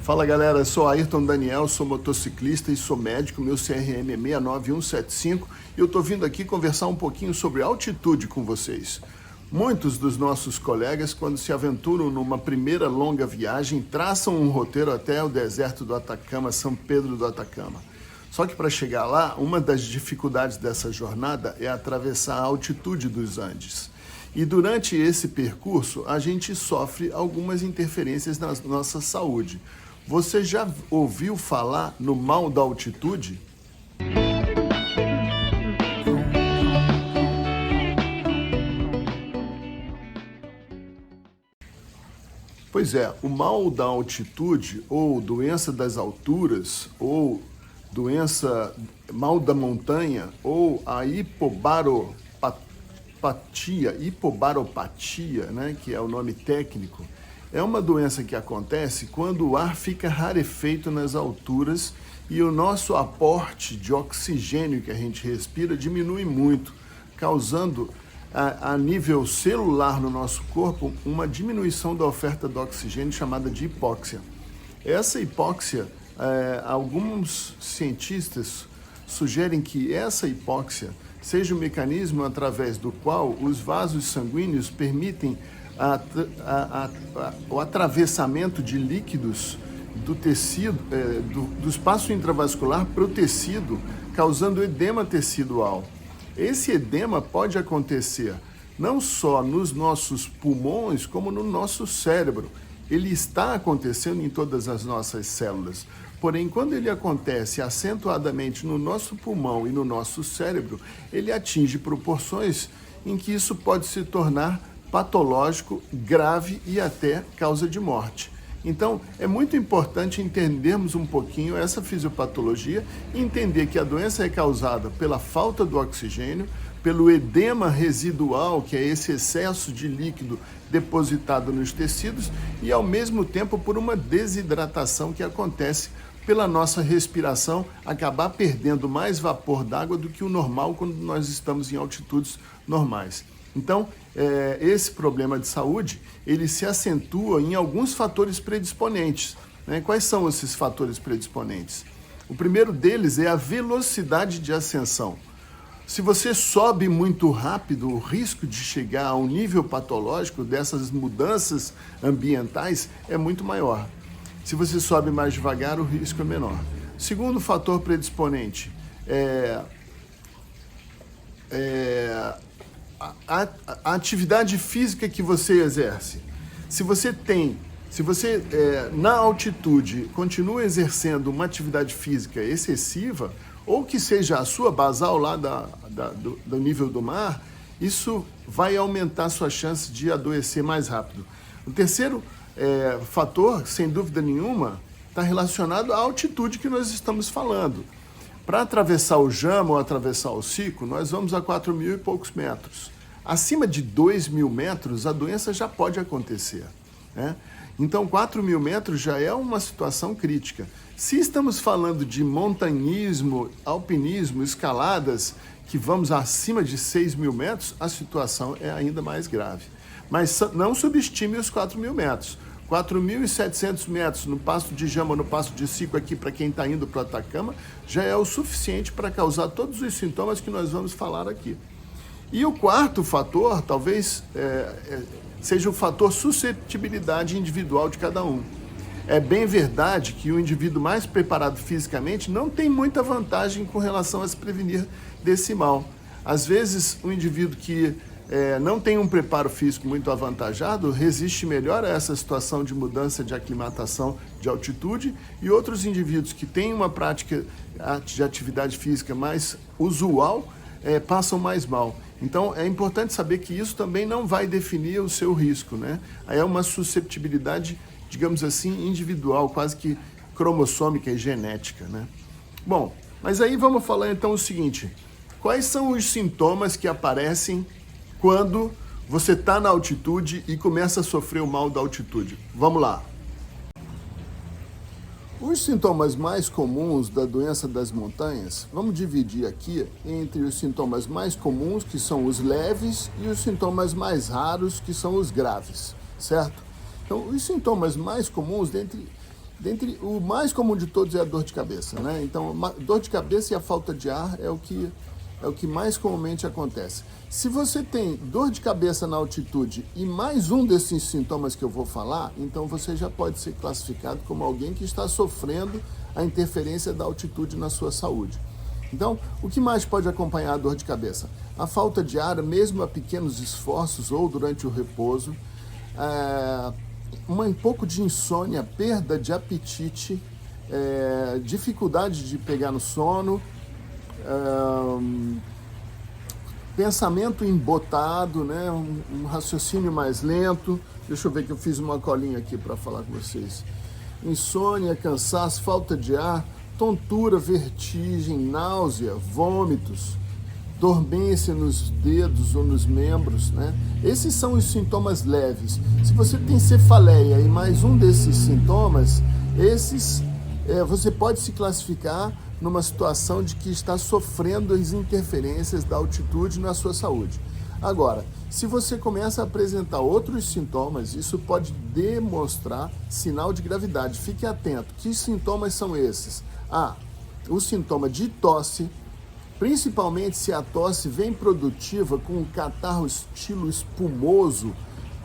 Fala galera, eu sou Ayrton Daniel, sou motociclista e sou médico, meu CRM é 69175 e eu estou vindo aqui conversar um pouquinho sobre altitude com vocês. Muitos dos nossos colegas, quando se aventuram numa primeira longa viagem, traçam um roteiro até o deserto do Atacama, São Pedro do Atacama. Só que para chegar lá, uma das dificuldades dessa jornada é atravessar a altitude dos Andes. E durante esse percurso, a gente sofre algumas interferências na nossa saúde. Você já ouviu falar no mal da altitude? Pois é, o mal da altitude, ou doença das alturas, ou mal da montanha, ou a hipobaropatia, né, que é o nome técnico, é uma doença que acontece quando o ar fica rarefeito nas alturas e o nosso aporte de oxigênio que a gente respira diminui muito, causando a nível celular no nosso corpo uma diminuição da oferta do oxigênio chamada de hipóxia. Essa hipóxia, alguns cientistas sugerem que essa hipóxia seja o mecanismo através do qual os vasos sanguíneos permitem o atravessamento de líquidos do tecido, do espaço intravascular para o tecido, causando edema tecidual. Esse edema pode acontecer não só nos nossos pulmões, como no nosso cérebro. Ele está acontecendo em todas as nossas células. Porém, quando ele acontece acentuadamente no nosso pulmão e no nosso cérebro, ele atinge proporções em que isso pode se tornar patológico, grave e até causa de morte. Então, é muito importante entendermos um pouquinho essa fisiopatologia e entender que a doença é causada pela falta do oxigênio, pelo edema residual, que é esse excesso de líquido depositado nos tecidos, e ao mesmo tempo por uma desidratação que acontece pela nossa respiração acabar perdendo mais vapor d'água do que o normal quando nós estamos em altitudes normais. Então, esse problema de saúde, ele se acentua em alguns fatores predisponentes, né? Quais são esses fatores predisponentes? O primeiro deles é a velocidade de ascensão. Se você sobe muito rápido, o risco de chegar a um nível patológico dessas mudanças ambientais é muito maior. Se você sobe mais devagar, o risco é menor. Segundo fator predisponente a atividade física que você exerce. Se você na altitude continua exercendo uma atividade física excessiva, ou que seja a sua basal lá do nível do mar, isso vai aumentar a sua chance de adoecer mais rápido. O terceiro fator, sem dúvida nenhuma, está relacionado à altitude que nós estamos falando. Para atravessar o Jama ou atravessar o Cico, nós vamos a 4.000 e poucos metros. Acima de 2.000 metros, a doença já pode acontecer, né? Então, 4.000 metros já é uma situação crítica. Se estamos falando de montanhismo, alpinismo, escaladas, que vamos acima de 6.000 metros, a situação é ainda mais grave. Mas não subestime os 4.000 metros. 4.700 metros no Passo de Jama, no Passo de Cico, aqui para quem está indo para o Atacama, já é o suficiente para causar todos os sintomas que nós vamos falar aqui. E o quarto fator, talvez, seja o fator suscetibilidade individual de cada um. É bem verdade que o indivíduo mais preparado fisicamente não tem muita vantagem com relação a se prevenir desse mal. Às vezes, o indivíduo que não tem um preparo físico muito avantajado resiste melhor a essa situação de mudança de aclimatação de altitude, e outros indivíduos que têm uma prática de atividade física mais usual passam mais mal. Então, é importante saber que isso também não vai definir o seu risco, né? É uma susceptibilidade, digamos assim, individual, quase que cromossômica e genética, né? Bom, mas aí vamos falar então o seguinte: quais são os sintomas que aparecem quando você está na altitude e começa a sofrer o mal da altitude? Vamos lá. Os sintomas mais comuns da doença das montanhas, vamos dividir aqui entre os sintomas mais comuns, que são os leves, e os sintomas mais raros, que são os graves, certo? Então, os sintomas mais comuns, Dentre o mais comum de todos é a dor de cabeça, né? Então, dor de cabeça e a falta de ar é o que mais comumente acontece. Se você tem dor de cabeça na altitude e mais um desses sintomas que eu vou falar, então você já pode ser classificado como alguém que está sofrendo a interferência da altitude na sua saúde. Então, o que mais pode acompanhar a dor de cabeça? A falta de ar, mesmo a pequenos esforços ou durante o repouso, um pouco de insônia, perda de apetite, dificuldade de pegar no sono, pensamento embotado, né? Um raciocínio mais lento. Deixa eu ver que eu fiz uma colinha aqui para falar com vocês. Insônia, cansaço, falta de ar, tontura, vertigem, náusea, vômitos, dormência nos dedos ou nos membros, né? Esses são os sintomas leves. Se você tem cefaleia e mais um desses sintomas, você pode se classificar numa situação de que está sofrendo as interferências da altitude na sua saúde. Agora, se você começa a apresentar outros sintomas, isso pode demonstrar sinal de gravidade. Fique atento. Que sintomas são esses? O sintoma de tosse, principalmente se a tosse vem produtiva com um catarro estilo espumoso,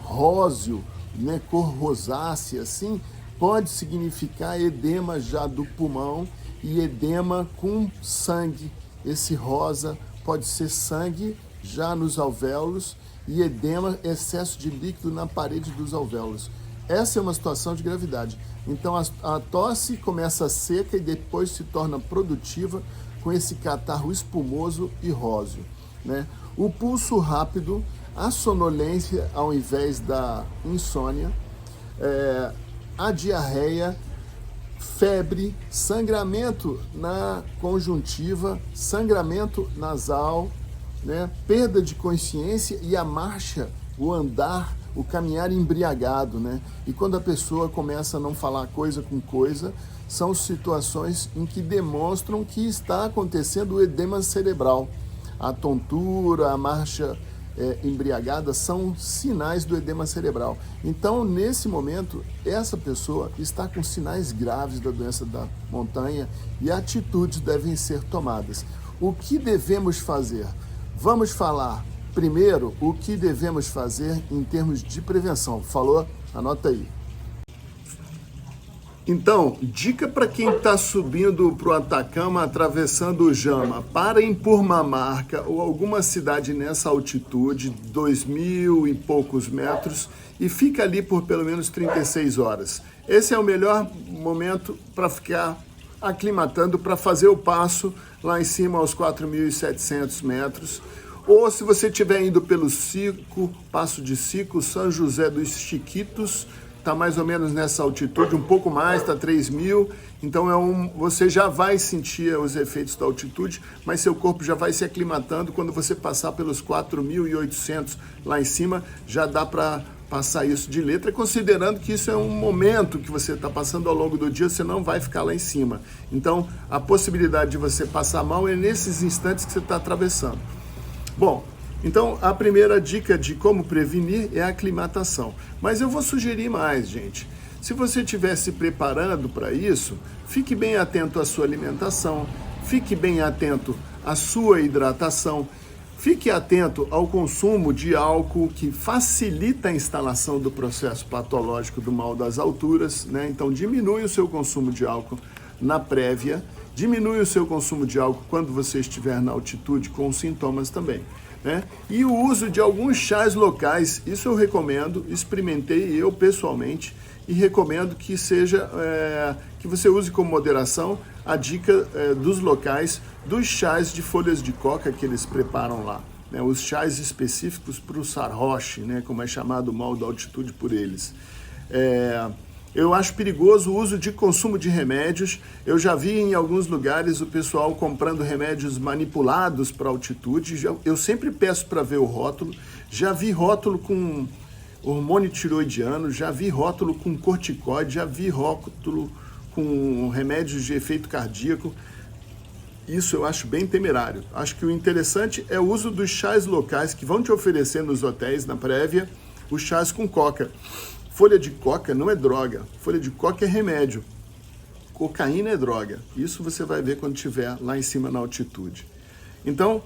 róseo, né, cor rosácea, assim, pode significar edema já do pulmão e edema com sangue. Esse rosa pode ser sangue já nos alvéolos e edema, excesso de líquido na parede dos alvéolos. Essa é uma situação de gravidade. Então a tosse começa seca e depois se torna produtiva com esse catarro espumoso e róseo, né? O pulso rápido, a sonolência ao invés da insônia, a diarreia, febre, sangramento na conjuntiva, sangramento nasal, né? Perda de consciência e a marcha, o andar, o caminhar embriagado, né? E quando a pessoa começa a não falar coisa com coisa, são situações em que demonstram que está acontecendo o edema cerebral. A tontura, a marcha embriagada são sinais do edema cerebral. Então, nesse momento, essa pessoa está com sinais graves da doença da montanha e atitudes devem ser tomadas. O que devemos fazer? Vamos falar primeiro o que devemos fazer em termos de prevenção. Falou? Anota aí. Então, dica para quem está subindo para o Atacama, atravessando o Jama, parem por Mamarca ou alguma cidade nessa altitude, 2.000 e poucos metros, e fica ali por pelo menos 36 horas. Esse é o melhor momento para ficar aclimatando, para fazer o passo lá em cima aos 4.700 metros. Ou se você estiver indo pelo Passo de Sico, São José dos Chiquitos, está mais ou menos nessa altitude, um pouco mais, está 3.000, então você já vai sentir os efeitos da altitude, mas seu corpo já vai se aclimatando. Quando você passar pelos 4.800 lá em cima, já dá para passar isso de letra, considerando que isso é um momento que você está passando ao longo do dia, você não vai ficar lá em cima. Então, a possibilidade de você passar mal é nesses instantes que você está atravessando. Bom, então a primeira dica de como prevenir é a aclimatação. Mas eu vou sugerir mais, gente. Se você estiver se preparando para isso, fique bem atento à sua alimentação, fique bem atento à sua hidratação, fique atento ao consumo de álcool, que facilita a instalação do processo patológico do mal das alturas, né? Então diminui o seu consumo de álcool na prévia, diminui o seu consumo de álcool quando você estiver na altitude com sintomas também, né? E o uso de alguns chás locais, isso eu recomendo, experimentei eu pessoalmente e recomendo que que você use com moderação a dica dos locais, dos chás de folhas de coca que eles preparam lá, né? Os chás específicos para o sarroche, né? Como é chamado o mal da altitude por eles. Eu acho perigoso o uso de consumo de remédios. Eu já vi em alguns lugares o pessoal comprando remédios manipulados para altitude. Eu sempre peço para ver o rótulo. Já vi rótulo com hormônio tiroidiano, já vi rótulo com corticoide, já vi rótulo com remédios de efeito cardíaco. Isso eu acho bem temerário. Acho que o interessante é o uso dos chás locais que vão te oferecer nos hotéis, na prévia, os chás com coca. Folha de coca não é droga, folha de coca é remédio. Cocaína é droga. Isso você vai ver quando estiver lá em cima na altitude. Então,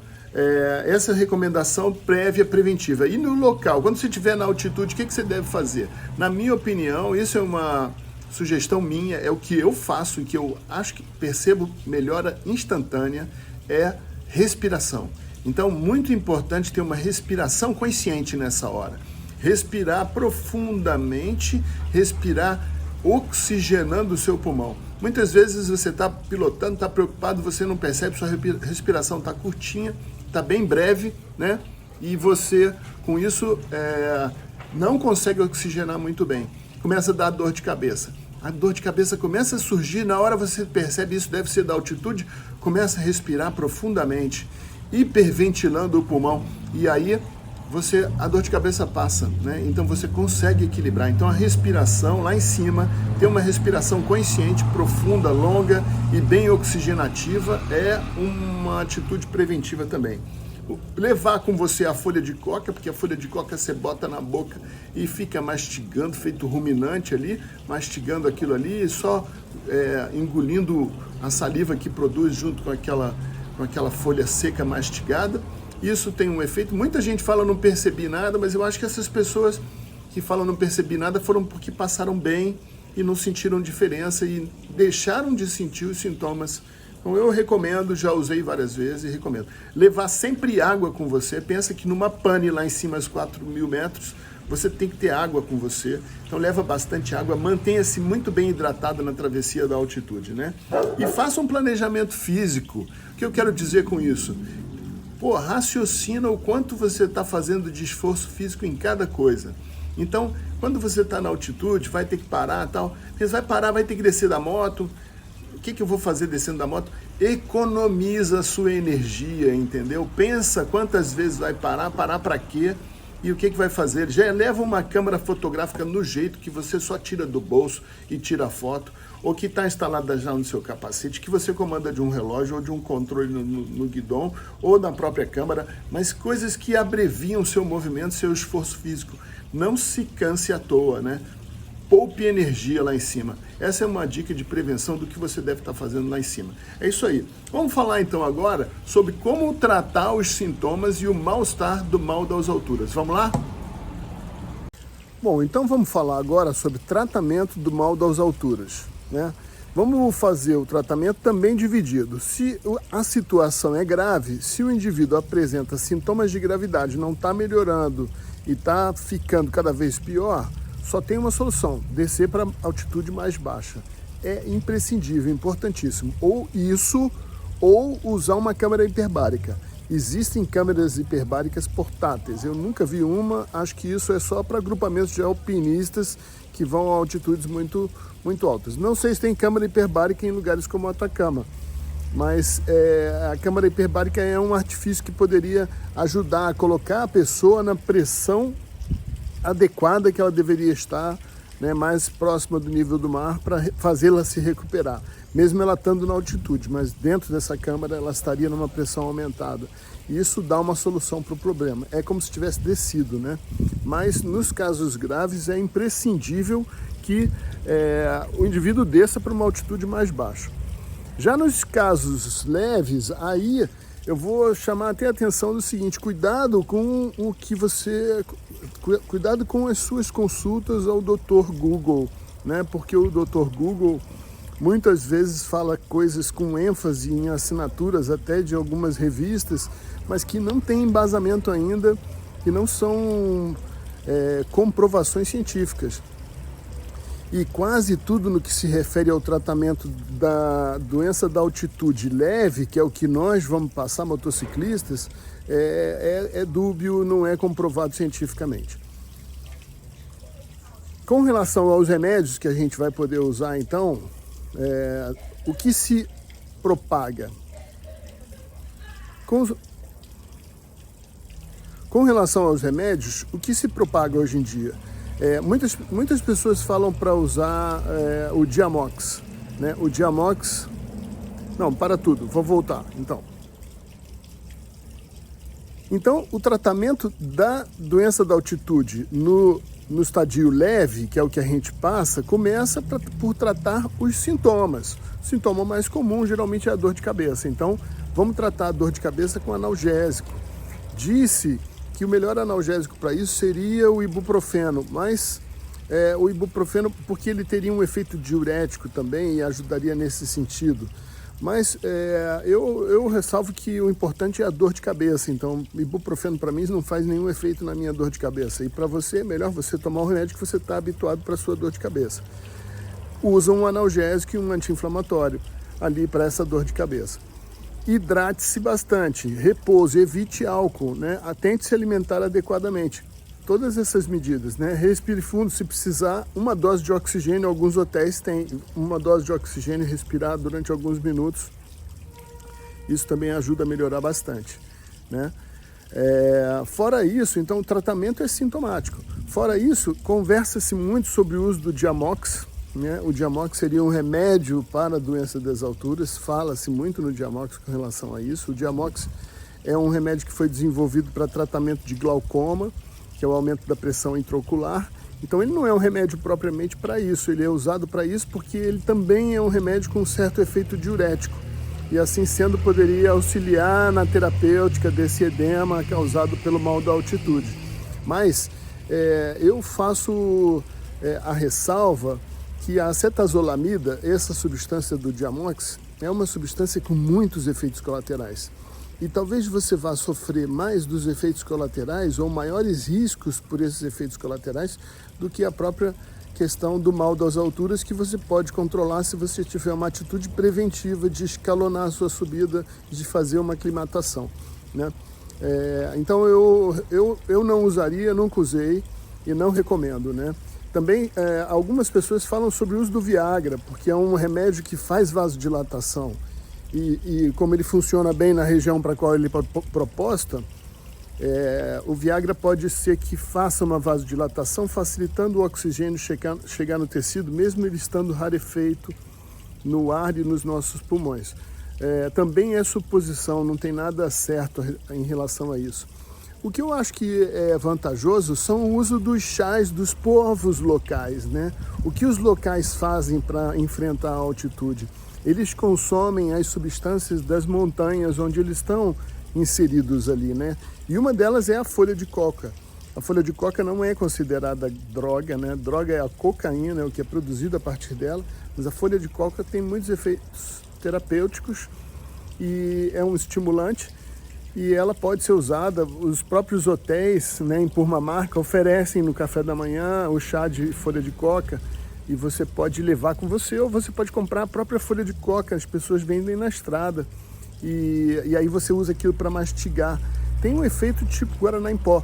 essa é a recomendação prévia preventiva. E no local, quando você estiver na altitude, o que você deve fazer? Na minha opinião, isso é uma sugestão minha, é o que eu faço e que eu acho que percebo melhora instantânea, é respiração. Então, muito importante ter uma respiração consciente nessa hora. Respirar profundamente, respirar oxigenando o seu pulmão. Muitas vezes você está pilotando, está preocupado, você não percebe, sua respiração está curtinha, está bem breve, né? E você, com isso, não consegue oxigenar muito bem. Começa a dar dor de cabeça. A dor de cabeça começa a surgir, na hora você percebe, isso deve ser da altitude, começa a respirar profundamente, hiperventilando o pulmão, e aí a dor de cabeça passa, né? Então você consegue equilibrar. Então a respiração lá em cima, ter uma respiração consciente, profunda, longa e bem oxigenativa é uma atitude preventiva também. Levar com você a folha de coca, porque a folha de coca você bota na boca e fica mastigando, feito ruminante ali, mastigando aquilo ali e só engolindo a saliva que produz junto com aquela folha seca mastigada. Isso tem um efeito. Muita gente fala não percebi nada, mas eu acho que essas pessoas que falam não percebi nada foram porque passaram bem e não sentiram diferença e deixaram de sentir os sintomas. Então eu recomendo, já usei várias vezes e recomendo. Levar sempre água com você. Pensa que numa pane lá em cima, aos 4.000 metros, você tem que ter água com você. Então leva bastante água, mantenha-se muito bem hidratado na travessia da altitude, né? E faça um planejamento físico. O que eu quero dizer com isso? Pô, raciocina o quanto você está fazendo de esforço físico em cada coisa. Então, quando você está na altitude, vai ter que parar e tal. Você vai parar, vai ter que descer da moto. O que eu vou fazer descendo da moto? Economiza a sua energia, entendeu? Pensa quantas vezes vai parar para quê? E o que vai fazer? Já leva uma câmera fotográfica no jeito que você só tira do bolso e tira a foto, ou que está instalada já no seu capacete, que você comanda de um relógio ou de um controle no guidão ou na própria câmera, mas coisas que abreviam o seu movimento, seu esforço físico. Não se canse à toa, né? Poupe energia lá em cima. Essa é uma dica de prevenção do que você deve estar fazendo lá em cima. É isso aí. Vamos falar então agora sobre como tratar os sintomas e o mal-estar do mal das alturas. Vamos lá? Bom, então vamos falar agora sobre tratamento do mal das alturas, né? Vamos fazer o tratamento também dividido. Se a situação é grave, se o indivíduo apresenta sintomas de gravidade, não está melhorando e está ficando cada vez pior, só tem uma solução: descer para altitude mais baixa. É imprescindível, importantíssimo. Ou isso, ou usar uma câmera hiperbárica. Existem câmeras hiperbáricas portáteis. Eu nunca vi uma, acho que isso é só para agrupamentos de alpinistas que vão a altitudes muito, muito altas. Não sei se tem câmera hiperbárica em lugares como Atacama, mas a câmera hiperbárica é um artifício que poderia ajudar a colocar a pessoa na pressão adequada que ela deveria estar, né, mais próxima do nível do mar, para fazê-la se recuperar, mesmo ela estando na altitude, mas dentro dessa câmara ela estaria numa pressão aumentada. E isso dá uma solução para o problema. É como se tivesse descido, né? Mas nos casos graves é imprescindível que o indivíduo desça para uma altitude mais baixa. Já nos casos leves, aí eu vou chamar até a atenção do seguinte: cuidado com cuidado com as suas consultas ao Dr. Google, né? Porque o Dr. Google muitas vezes fala coisas com ênfase em assinaturas até de algumas revistas, mas que não tem embasamento ainda, que não são comprovações científicas. E quase tudo no que se refere ao tratamento da doença da altitude leve, que é o que nós vamos passar motociclistas, é dúbio, não é comprovado cientificamente. Com relação aos remédios que a gente vai poder usar, então, o que se propaga? Com relação aos remédios, o que se propaga hoje em dia? Muitas pessoas falam para usar o Diamox, né? O Diamox... Não, para tudo, vou voltar, Então, o tratamento da doença da altitude no no estadio leve, que é o que a gente passa, começa por tratar os sintomas. O sintoma mais comum geralmente é a dor de cabeça. Então, vamos tratar a dor de cabeça com analgésico. Disse que o melhor analgésico para isso seria o ibuprofeno, mas o ibuprofeno porque ele teria um efeito diurético também e ajudaria nesse sentido. Mas eu ressalvo que o importante é a dor de cabeça, então ibuprofeno para mim não faz nenhum efeito na minha dor de cabeça. E para você é melhor você tomar o remédio que você está habituado para a sua dor de cabeça. Usa um analgésico e um anti-inflamatório ali para essa dor de cabeça. Hidrate-se bastante, repouso, evite álcool, né? Tente se alimentar adequadamente. Todas essas medidas, né? Respire fundo se precisar, uma dose de oxigênio, alguns hotéis têm uma dose de oxigênio respirar durante alguns minutos. Isso também ajuda a melhorar bastante, né? Fora isso, então o tratamento é sintomático. Fora isso, conversa-se muito sobre o uso do Diamox, né? O Diamox seria um remédio para a doença das alturas, fala-se muito no Diamox com relação a isso. O Diamox é um remédio que foi desenvolvido para tratamento de glaucoma, que é o aumento da pressão intraocular. Então ele não é um remédio propriamente para isso, ele é usado para isso porque ele também é um remédio com um certo efeito diurético. E assim sendo, poderia auxiliar na terapêutica desse edema causado pelo mal da altitude. Mas eu faço a ressalva que a acetazolamida, essa substância do Diamox, é uma substância com muitos efeitos colaterais. E talvez você vá sofrer mais dos efeitos colaterais ou maiores riscos por esses efeitos colaterais do que a própria questão do mal das alturas, que você pode controlar se você tiver uma atitude preventiva de escalonar a sua subida, de fazer uma aclimatação, né? Então eu não usaria, nunca usei e não recomendo, né? Também algumas pessoas falam sobre o uso do Viagra, porque é um remédio que faz vasodilatação. E como ele funciona bem na região para a qual ele é proposta, o Viagra pode ser que faça uma vasodilatação, facilitando o oxigênio chegar no tecido, mesmo ele estando rarefeito no ar e nos nossos pulmões. Também é suposição, não tem nada certo em relação a isso. O que eu acho que é vantajoso são o uso dos chás dos povos locais, né? O que os locais fazem para enfrentar a altitude? Eles consomem as substâncias das montanhas onde eles estão inseridos ali, né? E uma delas é a folha de coca. A folha de coca não é considerada droga, né? Droga é a cocaína, é o que é produzido a partir dela, mas a folha de coca tem muitos efeitos terapêuticos e é um estimulante e ela pode ser usada. Os próprios hotéis, né, em Purmamarca, oferecem no café da manhã o chá de folha de coca. E você pode levar com você ou você pode comprar a própria folha de coca, as pessoas vendem na estrada. E aí você usa aquilo para mastigar. Tem um efeito tipo Guaraná em pó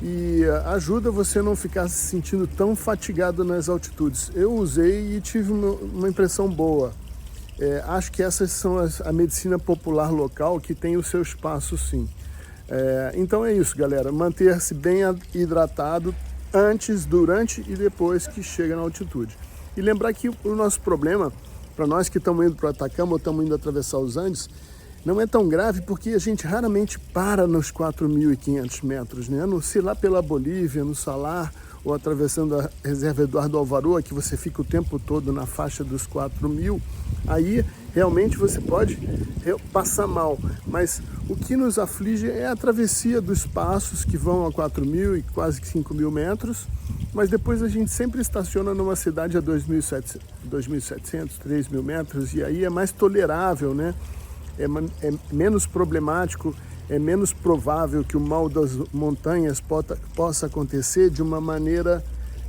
e ajuda você a não ficar se sentindo tão fatigado nas altitudes. Eu usei e tive uma impressão boa. Acho que essas são a medicina popular local que tem o seu espaço, sim. Então é isso, galera. Manter-se bem hidratado antes, durante e depois que chega na altitude. E lembrar que o nosso problema, para nós que estamos indo para o Atacama ou estamos indo atravessar os Andes, não é tão grave porque a gente raramente para nos 4.500 metros, né? Se lá pela Bolívia, no Salar, ou atravessando a reserva Eduardo Alvaroa, que você fica o tempo todo na faixa dos 4.000, aí realmente você pode passar mal. Mas o que nos aflige é a travessia dos passos que vão a 4.000 e quase 5.000 metros, mas depois a gente sempre estaciona numa cidade a 2.700, 3.000 metros, e aí é mais tolerável, né? É menos problemático, é menos provável que o mal das montanhas possa acontecer de uma maneira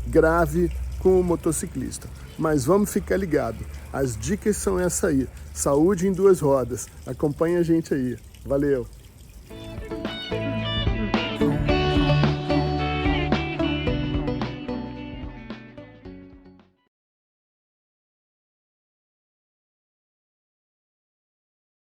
grave com o motociclista. Mas vamos ficar ligado. As dicas são essa aí. Saúde em duas rodas. Acompanha a gente aí. Valeu!